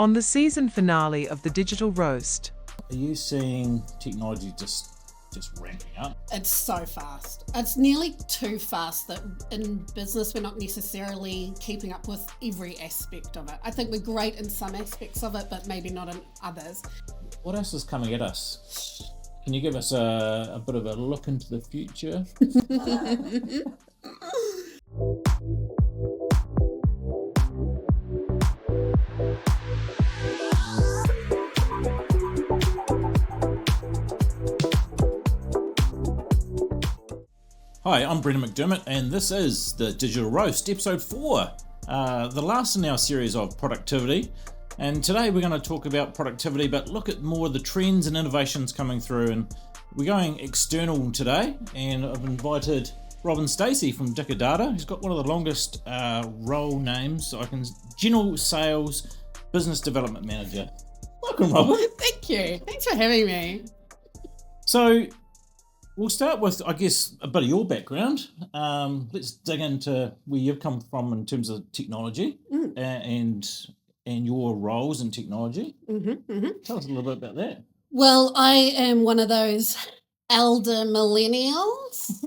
On the season finale of the Digital Roast. Are you seeing technology just ramping up? It's so fast. It's nearly too fast that in business we're not necessarily keeping up with every aspect of it. I think we're great in some aspects of it, but maybe not in others. What else is coming at us? Can you give us a bit of a look into the future? Hi, I'm Brendan McDermott, and this is the Digital Roast, episode 4, the last in our series of productivity. And today we're going to talk about productivity, but look at more of the trends and innovations coming through. And we're going external today, and I've invited Robyn Stacey from Dicker Data. He's got one of the longest role names General Sales Business Development Manager. Welcome, Robyn. Thank you. Thanks for having me. So, we'll start with, I guess, a bit of your background. Let's dig into where you've come from in terms of technology and your roles in technology. Tell us a little bit about that. Well, I am one of those elder millennials,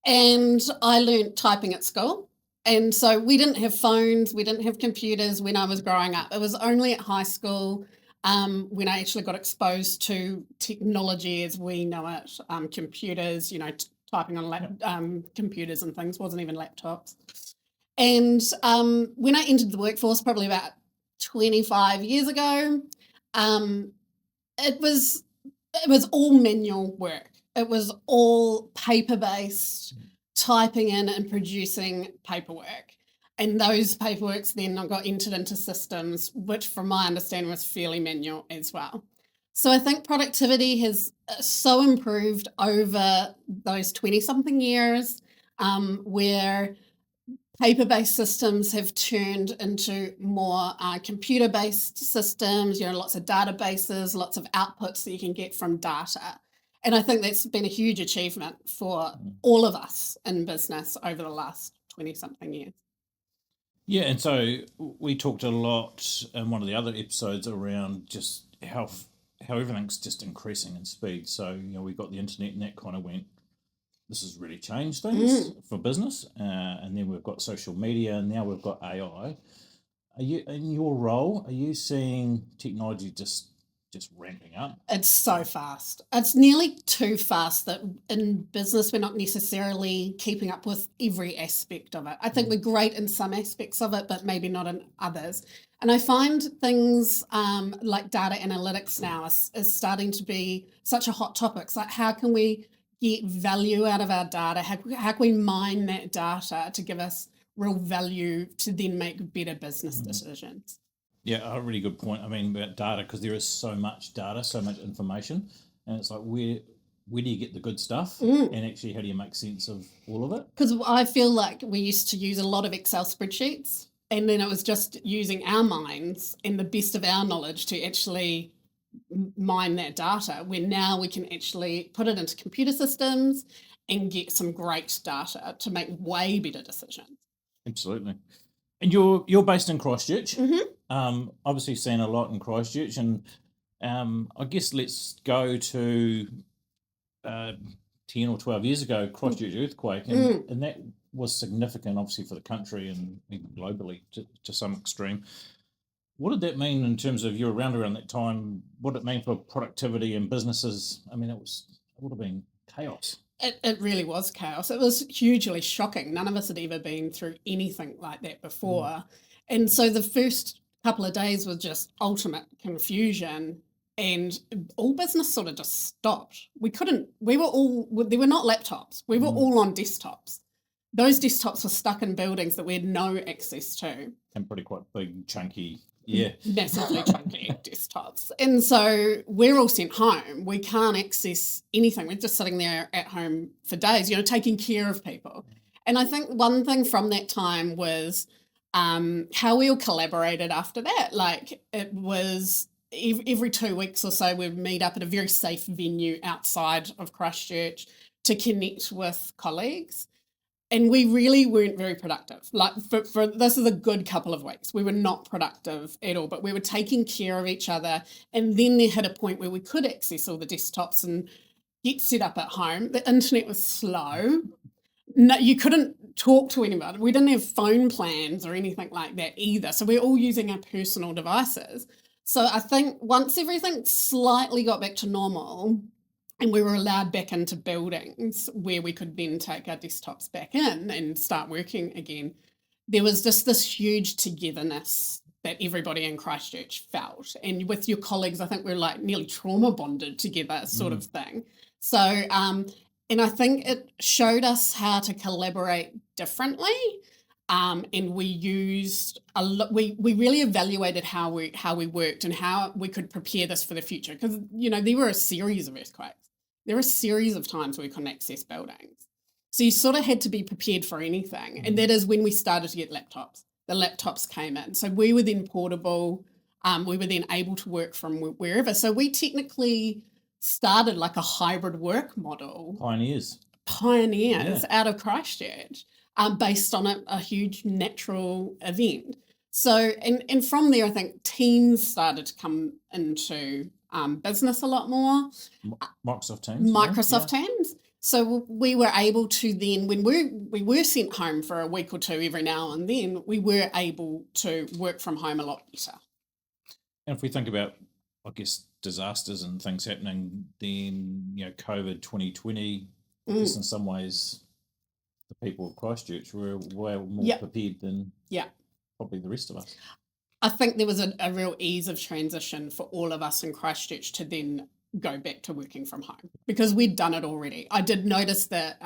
and I learnt typing at school. And so we didn't have phones, we didn't have computers when I was growing up. It was only at high school when I actually got exposed to technology as we know it, computers, typing on computers and things, wasn't even laptops. And when I entered the workforce, probably about 25 years ago, it was all manual work. It was all paper-based, typing in and producing paperwork. And those paperworks then got entered into systems, which from my understanding was fairly manual as well. So I think productivity has so improved over those 20-something years, where paper-based systems have turned into more computer-based systems, lots of databases, lots of outputs that you can get from data. And I think that's been a huge achievement for all of us in business over the last 20-something years. Yeah, and so we talked a lot in one of the other episodes around just how everything's just increasing in speed. So, we got the internet and that kind of went, this has really changed things for business. And then we've got social media, and now we've got AI. Are you, in your role, are you seeing technology just ramping up? It's so fast. It's nearly too fast that in business we're not necessarily keeping up with every aspect of it. I think we're great in some aspects of it, but maybe not in others. And I find things like data analytics now is starting to be such a hot topic. It's like, how can we get value out of our data? How can we mine that data to give us real value to then make better business decisions? Yeah, a really good point. I mean, about data, because there is so much data, so much information, and it's like, where do you get the good stuff, and actually how do you make sense of all of it? Because I feel like we used to use a lot of Excel spreadsheets, and then it was just using our minds and the best of our knowledge to actually mine that data, where now we can actually put it into computer systems and get some great data to make way better decisions. Absolutely. And you're based in Christchurch. Obviously seen a lot in Christchurch, and I guess let's go to 10 or 12 years ago, Christchurch Earthquake, and that was significant, obviously, for the country and even globally to some extreme. What did that mean in terms of you were around that time? What did it mean for productivity and businesses? I mean, it would have been chaos. It really was chaos. It was hugely shocking. None of us had ever been through anything like that before. And so the first couple of days was just ultimate confusion, and all business sort of just stopped. There were not laptops. We were all on desktops. Those desktops were stuck in buildings that we had no access to. And pretty quite big, chunky. Yeah. Massively chunky desktops. And so we're all sent home. We can't access anything. We're just sitting there at home for days, taking care of people. And I think one thing from that time was how we all collaborated after that. Like, it was every 2 weeks or so we'd meet up at a very safe venue outside of Christchurch to connect with colleagues. And we really weren't very productive. Like for this is a good couple of weeks. We were not productive at all, but we were taking care of each other. And then there hit a point where we could access all the desktops and get set up at home. The internet was slow. No, you couldn't talk to anybody. We didn't have phone plans or anything like that either. So we're all using our personal devices. So I think once everything slightly got back to normal, and we were allowed back into buildings where we could then take our desktops back in and start working again, there was just this huge togetherness that everybody in Christchurch felt. And with your colleagues, I think we're like nearly trauma bonded together sort of thing. So, and I think it showed us how to collaborate differently. And we used a lot. We really evaluated how we worked and how we could prepare this for the future. Because there were a series of earthquakes. There were a series of times we couldn't access buildings. So you sort of had to be prepared for anything. And that is when we started to get laptops. The laptops came in. So we were then portable. We were then able to work from wherever. So we technically started like a hybrid work model. Pioneers Out of Christchurch, based on a huge natural event. So, and from there, I think teams started to come into business a lot more. Microsoft Teams. So we were able to then, when we were sent home for a week or two every now and then, we were able to work from home a lot better. And if we think about, I guess, disasters and things happening, then, COVID 2020, I guess in some ways, the people of Christchurch were well more prepared than probably the rest of us. I think there was a real ease of transition for all of us in Christchurch to then go back to working from home because we'd done it already. I did notice that,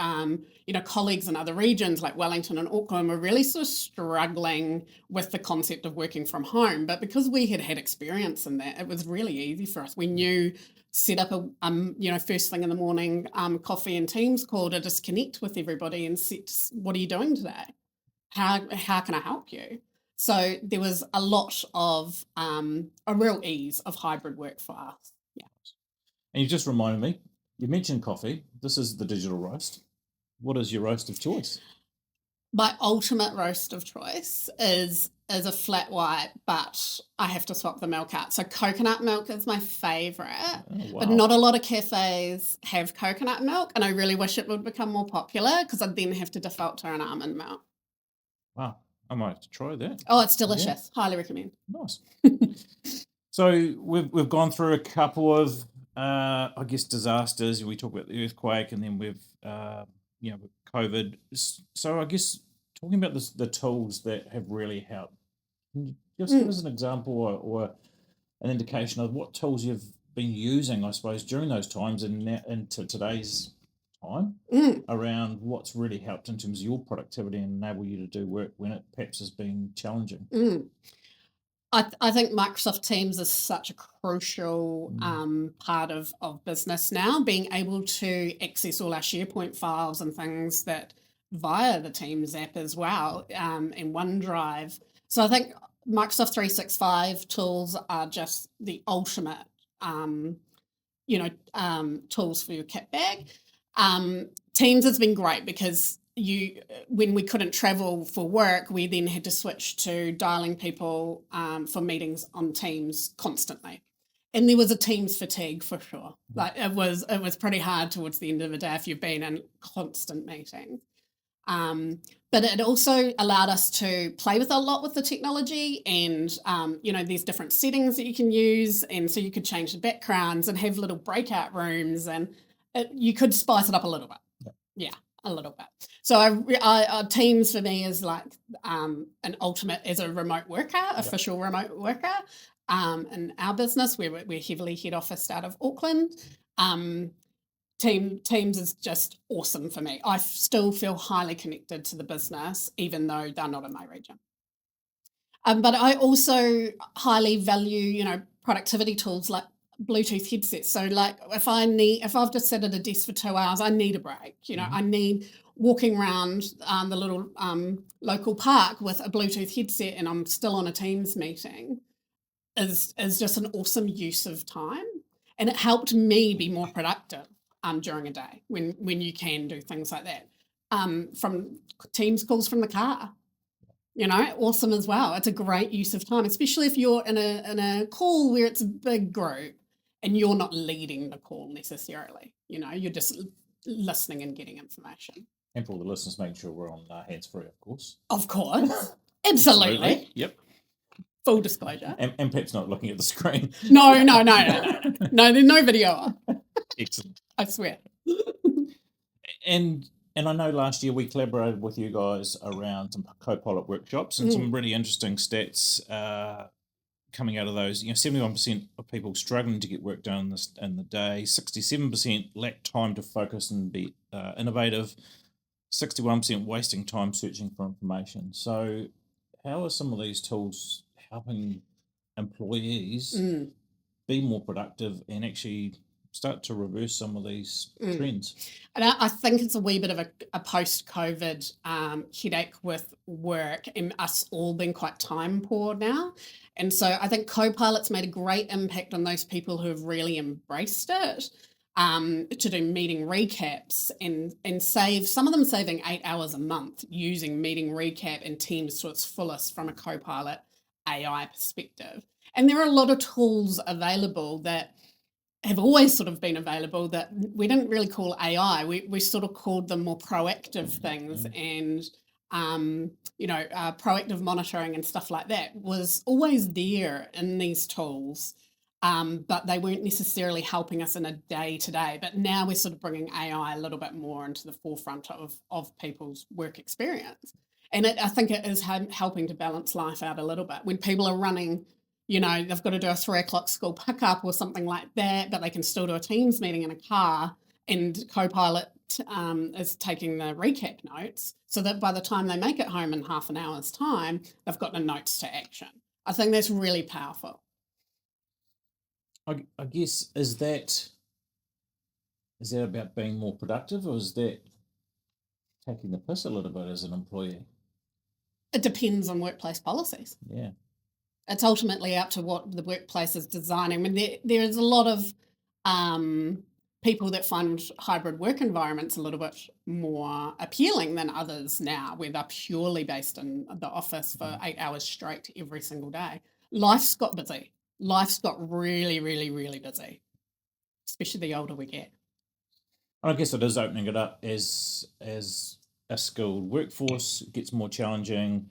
colleagues in other regions like Wellington and Auckland were really sort of struggling with the concept of working from home. But because we had experience in that, it was really easy for us. We knew set up a, first thing in the morning, coffee and Teams call to just connect with everybody and set, what are you doing today? How can I help you? So there was a lot of a real ease of hybrid work for us. Yeah. And you just reminded me, you mentioned coffee. This is the digital roast. What is your roast of choice? My ultimate roast of choice is a flat white, but I have to swap the milk out. So coconut milk is my favourite, but not a lot of cafes have coconut milk, and I really wish it would become more popular because I'd then have to default to an almond milk. Wow, I might have to try that. Oh, it's delicious. Yeah. Highly recommend. Nice. So we've gone through a couple of disasters. We talk about the earthquake, and then we've with COVID. So I guess talking about the tools that have really helped. Can you just give us an example or an indication of what tools you've been using, I suppose, during those times and now into today's time around what's really helped in terms of your productivity and enable you to do work when it perhaps has been challenging? I think Microsoft Teams is such a crucial part of business now, being able to access all our SharePoint files and things that via the Teams app as well, and OneDrive. So I think Microsoft 365 tools are just the ultimate, tools for your kit bag. Teams has been great because when we couldn't travel for work, we then had to switch to dialing people for meetings on Teams constantly. And there was a Teams fatigue for sure. Like it was pretty hard towards the end of the day if you've been in constant meetings. But it also allowed us to play with a lot with the technology and, there's different settings that you can use. And so you could change the backgrounds and have little breakout rooms and you could spice it up a little bit. Yeah, a little bit. So Teams for me is like an ultimate as a remote worker, official remote worker. In our business, we're heavily head officed out of Auckland. Teams is just awesome for me. I still feel highly connected to the business, even though they're not in my region. But I also highly value, productivity tools like Bluetooth headsets. So like if I've just sat at a desk for 2 hours, I need a break. I need walking around the little local park with a Bluetooth headset and I'm still on a Teams meeting is just an awesome use of time. And it helped me be more productive during a day when you can do things like that. from Teams calls from the car. Awesome as well. It's a great use of time, especially if you're in a call where it's a big group and you're not leading the call necessarily. You're just listening and getting information. And for all the listeners, make sure we're on hands-free, of course. Of course. Absolutely. Yep. Full disclosure. And perhaps not looking at the screen. No. No, there's no video on. Excellent. I swear. And I know last year we collaborated with you guys around some co-pilot workshops and some really interesting stats coming out of those. 71% of people struggling to get work done in the day, 67% lack time to focus and be innovative, 61% wasting time searching for information. So how are some of these tools helping employees be more productive and actually start to reverse some of these trends? And I think it's a wee bit of a post-COVID headache with work and us all being quite time poor now. And so I think Copilot's made a great impact on those people who have really embraced it to do meeting recaps and save, some of them saving 8 hours a month using meeting recap and Teams to its fullest from a Copilot AI perspective. And there are a lot of tools available that have always sort of been available that we didn't really call AI. We sort of called them more proactive things, and proactive monitoring and stuff like that was always there in these tools, but they weren't necessarily helping us in a day-to-day. But now we're sort of bringing AI a little bit more into the forefront of people's work experience. And I think it is helping to balance life out a little bit. When people are running, they've got to do a 3:00 school pickup or something like that, but they can still do a Teams meeting in a car, and Copilot is taking the recap notes so that by the time they make it home in half an hour's time, they've got the notes to action. I think that's really powerful. I guess, is that about being more productive, or is that taking the piss a little bit as an employee? It depends on workplace policies. Yeah. It's ultimately up to what the workplace is designing. I mean, there is a lot of people that find hybrid work environments a little bit more appealing than others now, where they're purely based in the office for 8 hours straight every single day. Life's got busy. Life's got really, really, really busy, especially the older we get. I guess it is opening it up as a skilled workforce gets more challenging.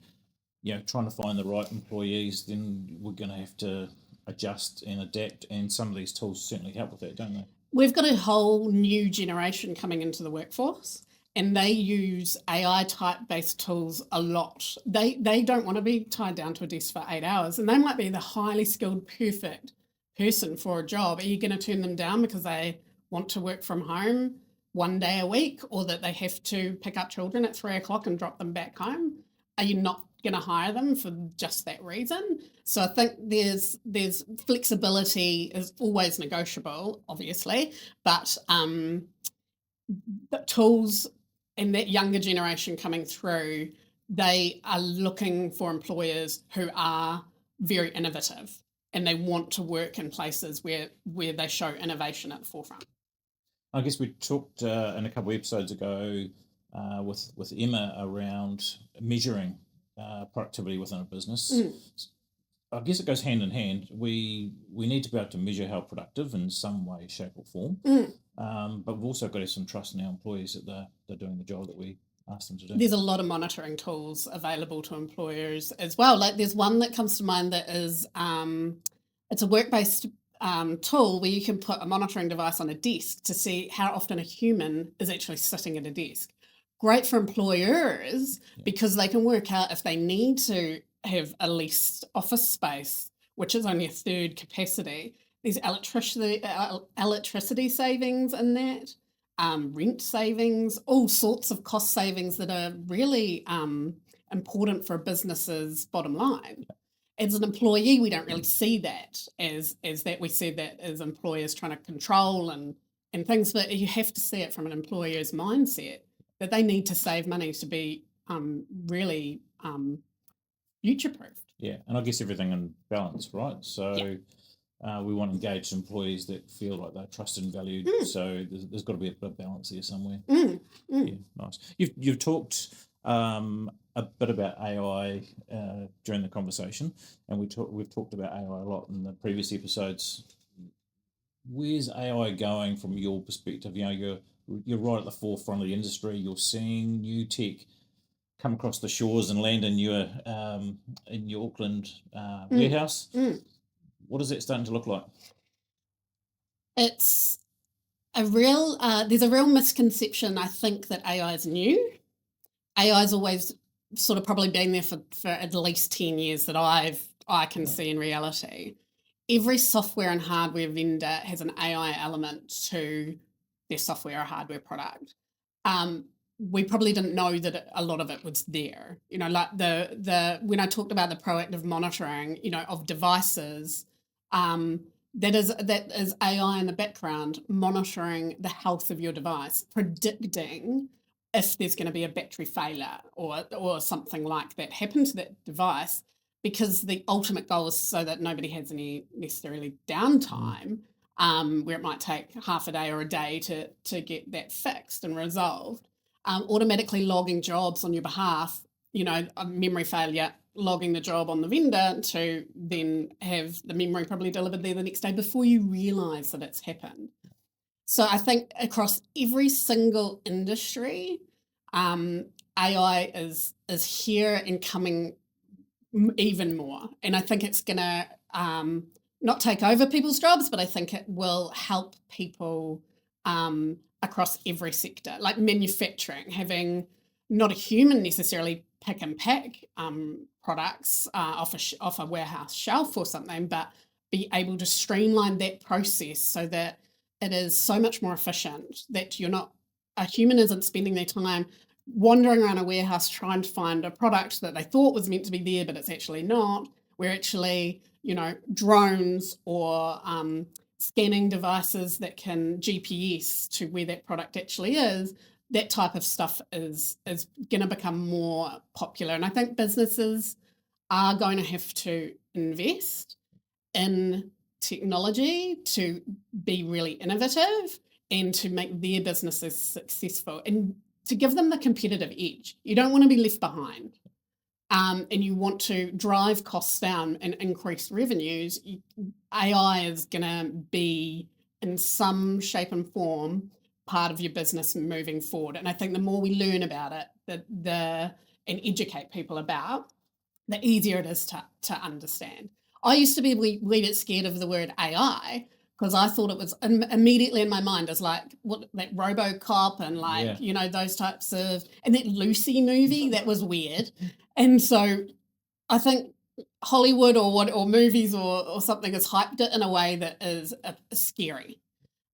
Trying to find the right employees, then we're going to have to adjust and adapt, and some of these tools certainly help with that, don't they? We've got a whole new generation coming into the workforce, and they use AI type-based tools a lot. They don't want to be tied down to a desk for 8 hours, and they might be the highly skilled, perfect person for a job. Are you going to turn them down because they want to work from home 1 day a week, or that they have to pick up children at 3:00 and drop them back home? Are you not going to hire them for just that reason? So I think there's flexibility is always negotiable, obviously, but the tools and that younger generation coming through, they are looking for employers who are very innovative, and they want to work in places where they show innovation at the forefront. I guess we talked in a couple of episodes ago with Emma around measuring productivity within a business. I guess it goes hand in hand. We need to be able to measure how productive in some way, shape or form. But we've also got to have some trust in our employees that they're doing the job that we ask them to do. There's a lot of monitoring tools available to employers as well. Like there's one that comes to mind that is it's a work-based tool where you can put a monitoring device on a desk to see how often a human is actually sitting at a desk. Great for employers because they can work out if they need to have a leased office space, which is only a third capacity. There's electricity savings in that, rent savings, all sorts of cost savings that are really important for a business's bottom line. As an employee, we don't really see that as that. We see that as employers trying to control and things, but you have to see it from an employer's mindset that they need to save money to be really future-proofed. Yeah, and I guess everything in balance, right? So We want engaged employees that feel like they're trusted and valued. So there's got to be a bit of balance here somewhere. Yeah, nice. You've talked a bit about AI during the conversation, and we've talked about AI a lot in the previous episodes. Where's AI going from your perspective? You're right at the forefront of the industry. You're seeing new tech come across the shores and land in your Auckland warehouse. What is that starting to look like? It's there's a real misconception, I think, that AI is new. AI's always sort of probably been there for at least 10 years that I can see in reality. Every software and hardware vendor has an AI element to their software or hardware product. We probably didn't know that a lot of it was there. Like when I talked about the proactive monitoring, of devices, that is AI in the background monitoring the health of your device, predicting if there's going to be a battery failure or something like that happen to that device, because the ultimate goal is so that nobody has any necessarily downtime, where it might take half a day or a day to get that fixed and resolved. Automatically logging jobs on your behalf, a memory failure, logging the job on the vendor to then have the memory probably delivered there the next day before you realise that it's happened. So I think across every single industry, AI is here and coming even more. And I think it's going to not take over people's jobs, but I think it will help people across every sector, like manufacturing, having not a human necessarily pick and pack products off a warehouse shelf or something, but be able to streamline that process so that it is so much more efficient, that a human isn't spending their time wandering around a warehouse trying to find a product that they thought was meant to be there, but it's actually not. We're actually, drones or scanning devices that can GPS to where that product actually is. That type of stuff is going to become more popular. And I think businesses are going to have to invest in technology to be really innovative and to make their businesses successful and to give them the competitive edge. You don't want to be left behind, and you want to drive costs down and increase revenues. AI is going to be, in some shape and form, part of your business moving forward. And I think the more we learn about it, and educate people about, the easier it is to understand. I used to be a wee bit scared of the word AI because I thought it was immediately in my mind as like RoboCop and those types of, and that Lucy movie, that was weird. And so I think Hollywood or movies or something has hyped it in a way that is scary.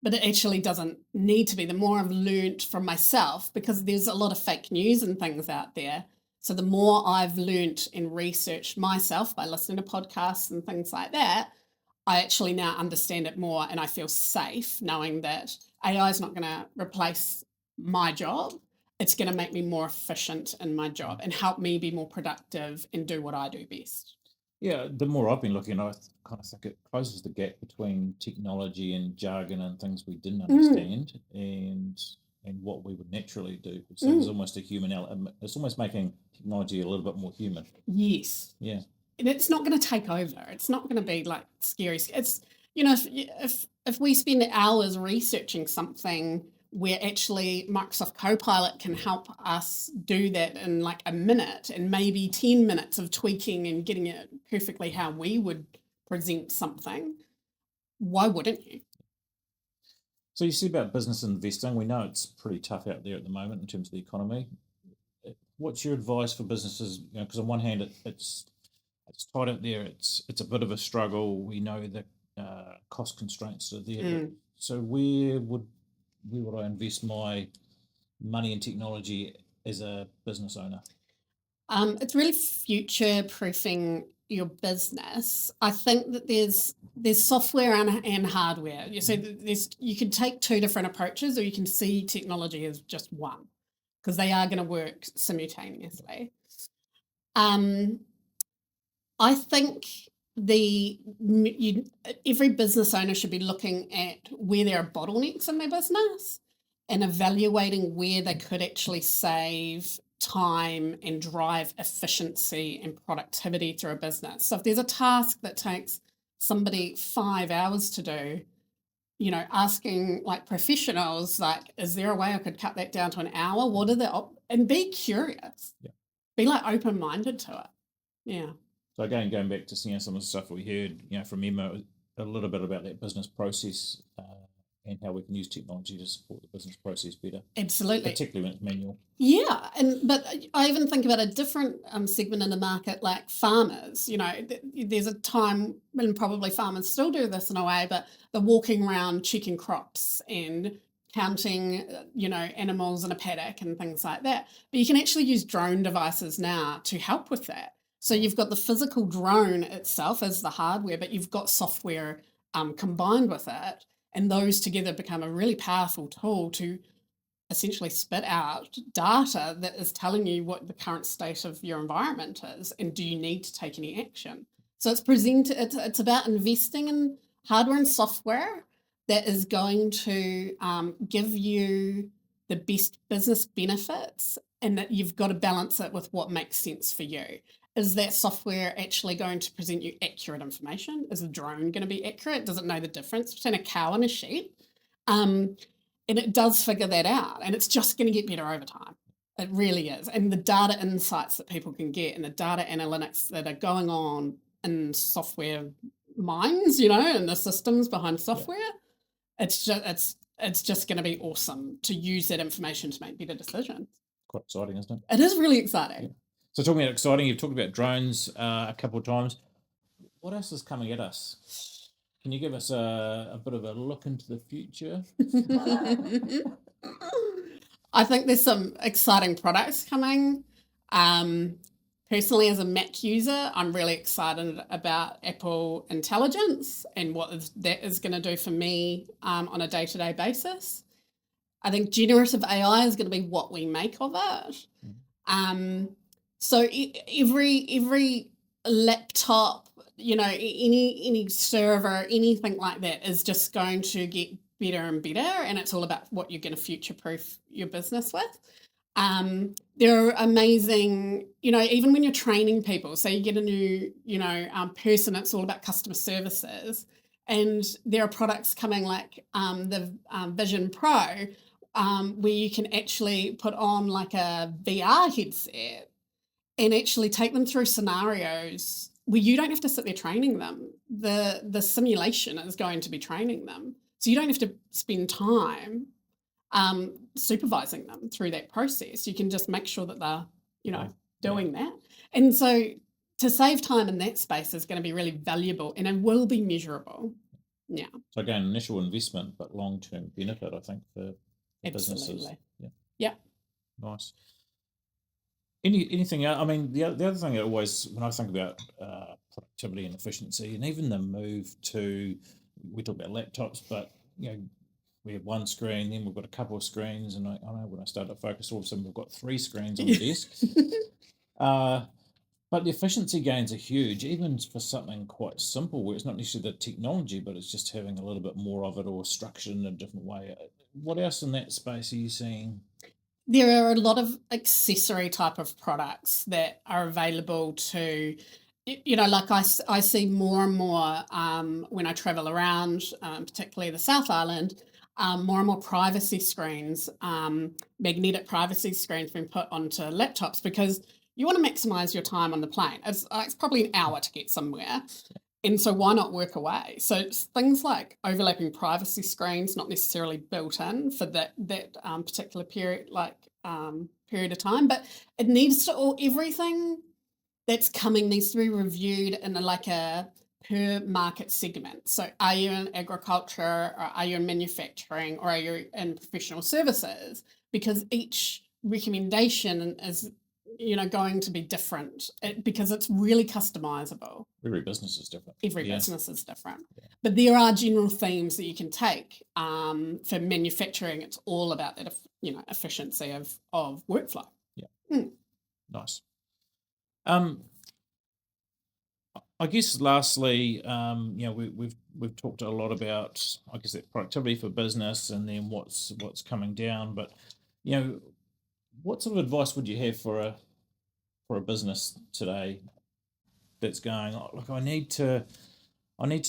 But it actually doesn't need to be. The more I've learnt from myself, because there's a lot of fake news and things out there. So the more I've learnt and researched myself by listening to podcasts and things like that, I actually now understand it more, and I feel safe knowing that AI is not going to replace my job. It's going to make me more efficient in my job and help me be more productive and do what I do best. Yeah, the more I've been looking, I kind of think it closes the gap between technology and jargon and things we didn't understand and what we would naturally do. So there's almost a human element. It's almost making technology a little bit more human. Yes. Yeah. And it's not going to take over. It's not going to be like scary. It's, if we spend hours researching something where actually Microsoft Copilot can help us do that in like a minute and maybe 10 minutes of tweaking and getting it perfectly how we would present something, why wouldn't you? So you see about business investing. We know it's pretty tough out there at the moment in terms of the economy. What's your advice for businesses? Because on one hand, it's tight out there. It's a bit of a struggle. We know that cost constraints are there. So where would I invest my money in technology as a business owner? It's really future-proofing your business. I think that there's software and hardware. So you can take two different approaches, or you can see technology as just one, because they are going to work simultaneously. I think every business owner should be looking at where there are bottlenecks in their business and evaluating where they could actually save time and drive efficiency and productivity through a business. So if there's a task that takes somebody 5 hours to do, asking like professionals, like, is there a way I could cut that down to an hour? What are the and be curious. Yeah. Be like open-minded to it. Yeah. So again, going back to some of the stuff we heard, from Emma, a little bit about that business process and how we can use technology to support the business process better. Absolutely. Particularly when it's manual. Yeah, but I even think about a different segment in the market, like farmers. There's a time when probably farmers still do this in a way, but they're walking around checking crops and counting, animals in a paddock and things like that. But you can actually use drone devices now to help with that. So you've got the physical drone itself as the hardware, but you've got software combined with it. And those together become a really powerful tool to essentially spit out data that is telling you what the current state of your environment is and do you need to take any action. So it's about investing in hardware and software that is going to give you the best business benefits, and that you've got to balance it with what makes sense for you. Is that software actually going to present you accurate information? Is the drone going to be accurate? Does it know the difference between a cow and a sheep? And it does figure that out, and it's just going to get better over time. It really is. And the data insights that people can get and the data analytics that are going on in software minds, and the systems behind software, it's just going to be awesome to use that information to make better decisions. Quite exciting, isn't it? It is really exciting. Yeah. So talking about exciting, you've talked about drones a couple of times. What else is coming at us? Can you give us a bit of a look into the future? I think there's some exciting products coming. Personally, as a Mac user, I'm really excited about Apple Intelligence and what that is going to do for me on a day-to-day basis. I think generative AI is going to be what we make of it. So every laptop, any server, anything like that is just going to get better and better, and it's all about what you're going to future-proof your business with. They're amazing, even when you're training people, say you get a new, person, it's all about customer services, and there are products coming like the Vision Pro, where you can actually put on like a VR headset and actually take them through scenarios where you don't have to sit there training them. The simulation is going to be training them. So you don't have to spend time supervising them through that process. You can just make sure that they're, doing that. And so to save time in that space is going to be really valuable, and it will be measurable. Yeah. So again, initial investment, but long-term benefit, I think, for businesses. Yeah. Nice. Anything else? I mean, the other thing that always, when I think about productivity and efficiency, and even the move to, we talk about laptops, but we have one screen, then we've got a couple of screens, and I know when I start to focus, all of a sudden we've got 3 screens on the desk. But the efficiency gains are huge, even for something quite simple, where it's not necessarily the technology, but it's just having a little bit more of it or structured in a different way. What else in that space are you seeing? There are a lot of accessory type of products that are available to, like I see more and more when I travel around, particularly the South Island, more and more privacy screens, magnetic privacy screens being put onto laptops, because you want to maximize your time on the plane. It's probably an hour to get somewhere. And so why not work away? So it's things like overlapping privacy screens, not necessarily built in for that particular period, period of time, but it needs to, everything that's coming needs to be reviewed in a per market segment. So are you in agriculture, or are you in manufacturing, or are you in professional services? Because each recommendation is going to be different because it's really customizable. Every business is different. Every business is different. Yeah. But there are general themes that you can take. For manufacturing, it's all about that, efficiency of workflow. Yeah. Nice. I guess lastly, we've talked a lot about, I guess, that productivity for business and then what's coming down. But you know, what sort of advice would you have for a business today that's going, "Oh, look, I need to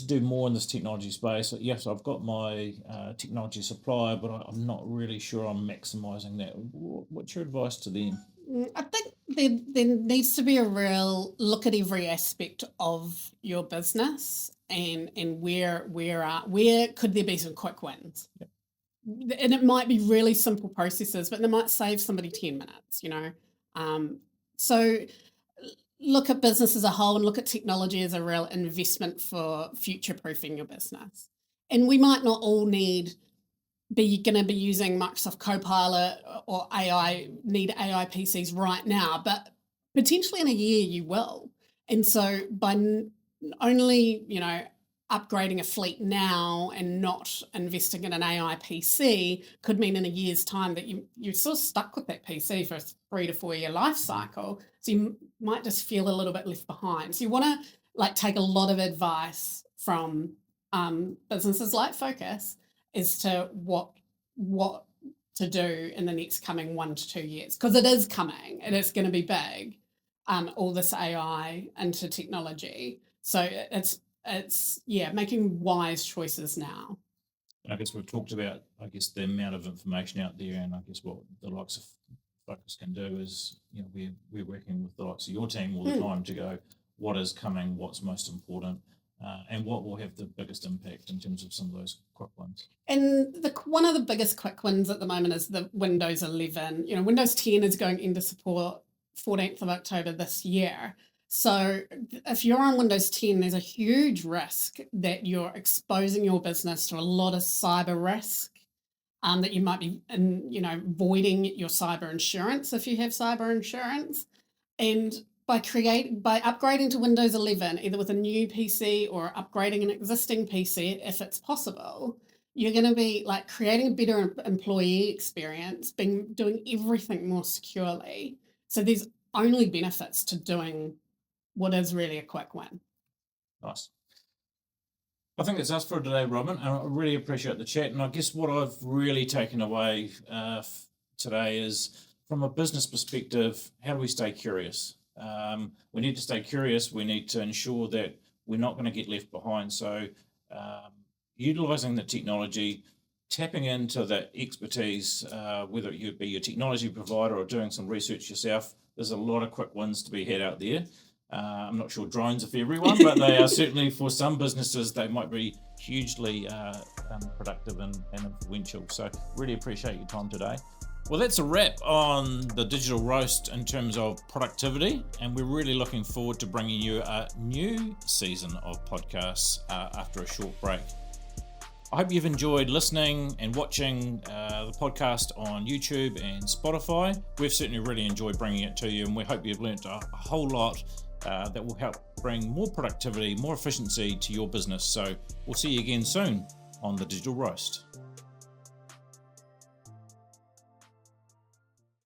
do more in this technology space. Yes, I've got my technology supplier, but I'm not really sure I'm maximizing that." What's your advice to them? I think there needs to be a real look at every aspect of your business and where could there be some quick wins. Yep. And it might be really simple processes, but they might save somebody 10 minutes, you know. So look at business as a whole and look at technology as a real investment for future proofing your business. And we might not all be going to be using Microsoft Copilot or need AI PCs right now, but potentially in a year you will. And so by only, upgrading a fleet now and not investing in an AI PC could mean in a year's time that you're sort of stuck with that PC for a 3 to 4 year life cycle. So you might just feel a little bit left behind. So you want to take a lot of advice from businesses like Focus as to what to do in the next coming 1 to 2 years, because it is coming and it's going to be big. All this AI into technology. So it's making wise choices now. I guess we've talked about, the amount of information out there, and I guess what the likes of Focus can do is, we're working with the likes of your team all the time to go, what is coming, what's most important, and what will have the biggest impact in terms of some of those quick ones. And one of the biggest quick wins at the moment is the Windows 11. Windows 10 is going into support 14th of October this year. So if you're on Windows 10, there's a huge risk that you're exposing your business to a lot of cyber risk, that you might be, voiding your cyber insurance if you have cyber insurance. And by upgrading to Windows 11, either with a new PC or upgrading an existing PC, if it's possible, you're going to be creating a better employee experience, doing everything more securely. So there's only benefits to doing what is really a quick win. Nice. I think that's us for today, Robyn. I really appreciate the chat. And I guess what I've really taken away today is, from a business perspective, how do we stay curious? We need to stay curious. We need to ensure that we're not going to get left behind. So utilising the technology, tapping into that expertise, whether it be your technology provider or doing some research yourself, there's a lot of quick wins to be had out there. I'm not sure drones are for everyone, but they are certainly for some businesses. They might be hugely productive and influential. So really appreciate your time today. Well, that's a wrap on the Digital Roast in terms of productivity, and we're really looking forward to bringing you a new season of podcasts after a short break. I hope you've enjoyed listening and watching the podcast on YouTube and Spotify. We've certainly really enjoyed bringing it to you, and we hope you've learnt a whole lot that will help bring more productivity, more efficiency to your business. So we'll see you again soon on the Digital Roast.